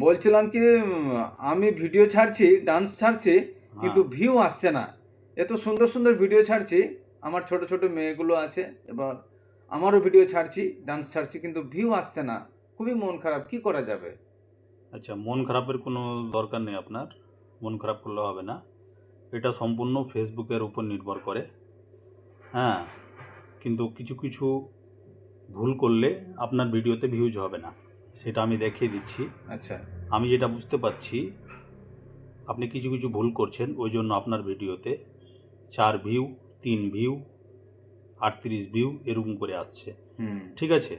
বলছিলাম কি আমি ভিডিও ছাড়ছি, ডান্স ছাড়ছি, কিন্তু হ্যাঁ। ভিউ আসছে না। এত সুন্দর সুন্দর ভিডিও ছাড়ছি, আমার ছোট ছোট মেয়েগুলো আছে, এবার আমারও ভিডিও ছাড়ছি, ডান্স ছাড়ছি, কিন্তু ভিউ আসছে না। খুবই মন খারাপ, কি করা যাবে? আচ্ছা, মন খারাপের কোনো দরকার নেই আপনার। মন খারাপ করলে হবে না। এটা সম্পূর্ণ ফেসবুকের উপর নির্ভর করে। হ্যাঁ, কিন্তু কিছু কিছু ভুল করলে আপনার ভিডিওতে ভিউজ হবে না, সেটা আমি দেখিয়ে দিচ্ছি। আচ্ছা। আমি যেটা বুঝতে পারছি, আপনি কিছু কিছু ভুল করছেন, ওই জন্য আপনার ভিডিওতে 4 ভিউ, 3 ভিউ, 38 ভিউ এরকম করে আসছে। হুম। ঠিক আছে,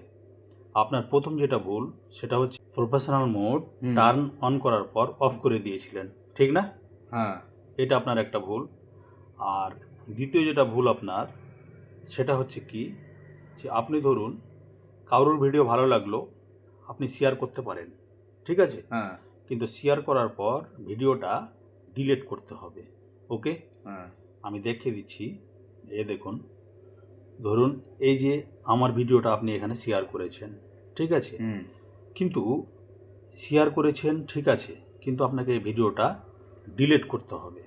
আপনার প্রথম যেটা ভুল সেটা হচ্ছে professional mode hmm. Turn on করার পর অফ করে দিয়েছিলেন, ঠিক না? হ্যাঁ। এটা আপনার একটা ভুল। আর দ্বিতীয় যেটা ভুল আপনার, সেটা হচ্ছে কি, যে আপনি ধরুন কারোর ভিডিও ভালো লাগলো, আপনি শেয়ার করতে পারেন, ঠিক আছে, হ্যাঁ। কিন্তু শেয়ার করার পর ভিডিওটা ডিলিট করতে হবে। ওকে, হ্যাঁ। আমি দেখিয়ে দিচ্ছি। এ দেখুন, ধরুন এই যে আমার ভিডিওটা আপনি এখানে শেয়ার করেছেন, ঠিক আছে, হুম। কিন্তু শেয়ার করেছেন ঠিক আছে, কিন্তু আপনাকে এই ভিডিওটা ডিলিট করতে হবে,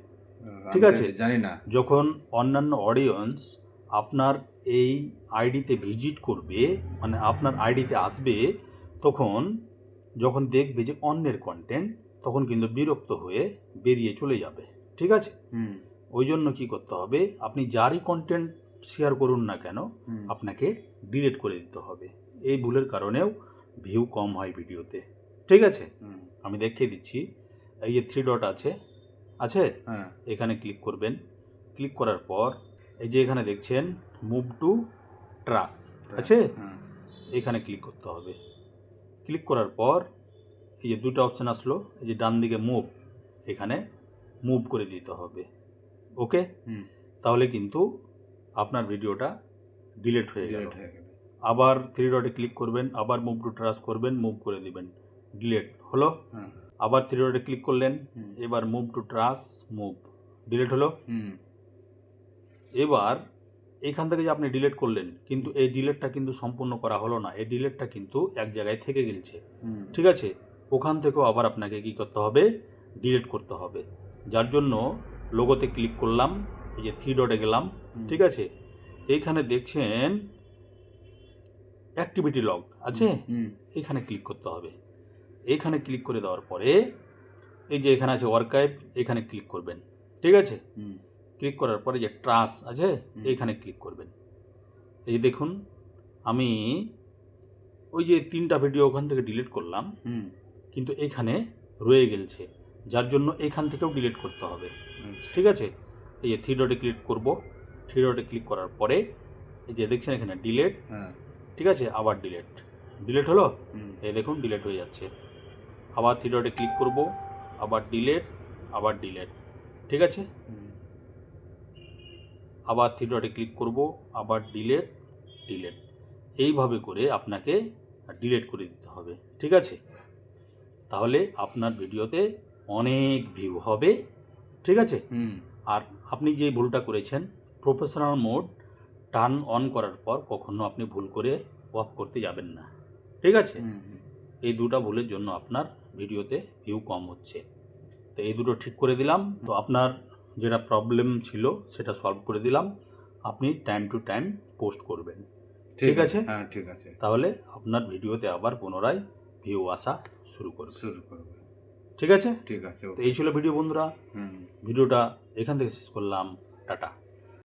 ঠিক আমি তো আছে। এটা জানি না। যখন অন্যান্য অডিয়েন্স আপনার এই আইডিতে ভিজিট করবে, মানে আপনার আইডিতে আসবে, তখন যখন দেখবে যে অন্যের কন্টেন্ট, তখন কিন্তু বিরক্ত হয়ে বেরিয়ে চলে যাবে, ঠিক আছে। হুম। ওই জন্য কী করতে হবে, আপনি যারই কন্টেন্ট শেয়ার করুন না কেন, হুম। আপনাকে ডিলিট করে দিতে হবে। এই ভুলের কারণেও ভিউ কম হয় ভিডিওতে, ঠিক আছে। হুম। আমি দেখিয়ে দিচ্ছি। এই যে 3 ডট আছে আছে হ্যাঁ। এখানে ক্লিক করবেন। ক্লিক করার পর এই যে এখানে দেখছেন মুভ টু ট্রাস আছে, হ্যাঁ। এখানে ক্লিক করতে হবে। ক্লিক করার পর এই যে দুটো অপশান আসলো, এই যে ডান দিকে মুভ, এখানে মুভ করে দিতে হবে। ওকে, হুম। তাহলে কিন্তু আপনার ভিডিওটা ডিলিট হয়ে গেল। ডিলিট হয়ে গেল। আবার 3 ডটে ক্লিক করবেন, আবার মুভ টু ট্রাস করবেন, মুভ করে দিবেন, ডিলিট হলো। হ্যাঁ। আবার 3 ডটে ক্লিক করলেন, হুম। এবার মুভ টু ট্রাস, মুভ, ডিলিট হলো। হুম। এবার এইখান থেকে যে আপনি ডিলিট করলেন, কিন্তু এই ডিলিটটা কিন্তু সম্পূর্ণ করা হলো না, এই ডিলিটটা কিন্তু এক জায়গায় থেকে গেছে, হুম। ঠিক আছে। ওখান থেকেও আবার আপনাকে কী করতে হবে, ডিলিট করতে হবে। যার জন্য লোগোতে ক্লিক করলাম, এই যে 3 ডটে গেলাম, ঠিক আছে, এইখানে দেখছেন অ্যাক্টিভিটি লগ আছে, হুম। এইখানে ক্লিক করতে হবে। এইখানে ক্লিক করে দেওয়ার পরে এই যে এখানে আছে আর্কাইভ, এখানে ক্লিক করবেন, ঠিক আছে। হুম। ক্লিক করার পরে যে ট্রাস আছে, এইখানে ক্লিক করবেন। এই যে দেখুন, আমি ওই যে 3টা ভিডিও ওখান থেকে ডিলিট করলাম, হুম। কিন্তু এখানে রয়ে গেছে, যার জন্য এখান থেকেও ডিলিট করতে হবে, ঠিক আছে। এই যে 3 ডটে ক্লিক করব, 3 ডটে ক্লিক করার পরে এই যে দেখছেন এখানে ডিলিট, হ্যাঁ। ঠিক আছে, আবার ডিলিট, ডিলিট হলো। হুম। এই দেখুন ডিলিট হয়ে যাচ্ছে। আবার 3 ডটে ক্লিক করব, আবার ডিলিট, আবার ডিলিট, ঠিক আছে। আবার 3 ডটে ক্লিক করব, আবার ডিলিট, ডিলিট, এইভাবে করে আপনাকে ডিলিট করে দিতে হবে, ঠিক আছে। তাহলে আপনার ভিডিওতে অনেক ভিউ হবে, ঠিক আছে। হুম। আর আপনি যে ভুলটা করেছেন, প্রফেশনাল মোড টার্ন অন করার পর কখনো আপনি ভুল করে অফ করতে যাবেন না, ঠিক আছে। এই দুটো ভুলের জন্য আপনার ভিডিওতে ভিউ কম হচ্ছে। তো এই দুটো ঠিক করে দিলাম, তো আপনার যেটা প্রবলেম ছিল সেটা সলভ করে দিলাম। আপনি টাইম টু টাইম পোস্ট করবেন, ঠিক আছে। হ্যাঁ, ঠিক আছে। তাহলে আপনার ভিডিওতে আবার পুনরায় ভিউ আসা শুরু করবে, করবে। ঠিক আছে। ঠিক আছে। তো এই ছিল ভিডিও বন্ধুরা। হুম। ভিডিওটা এখান থেকে শেষ করলাম। টাটা।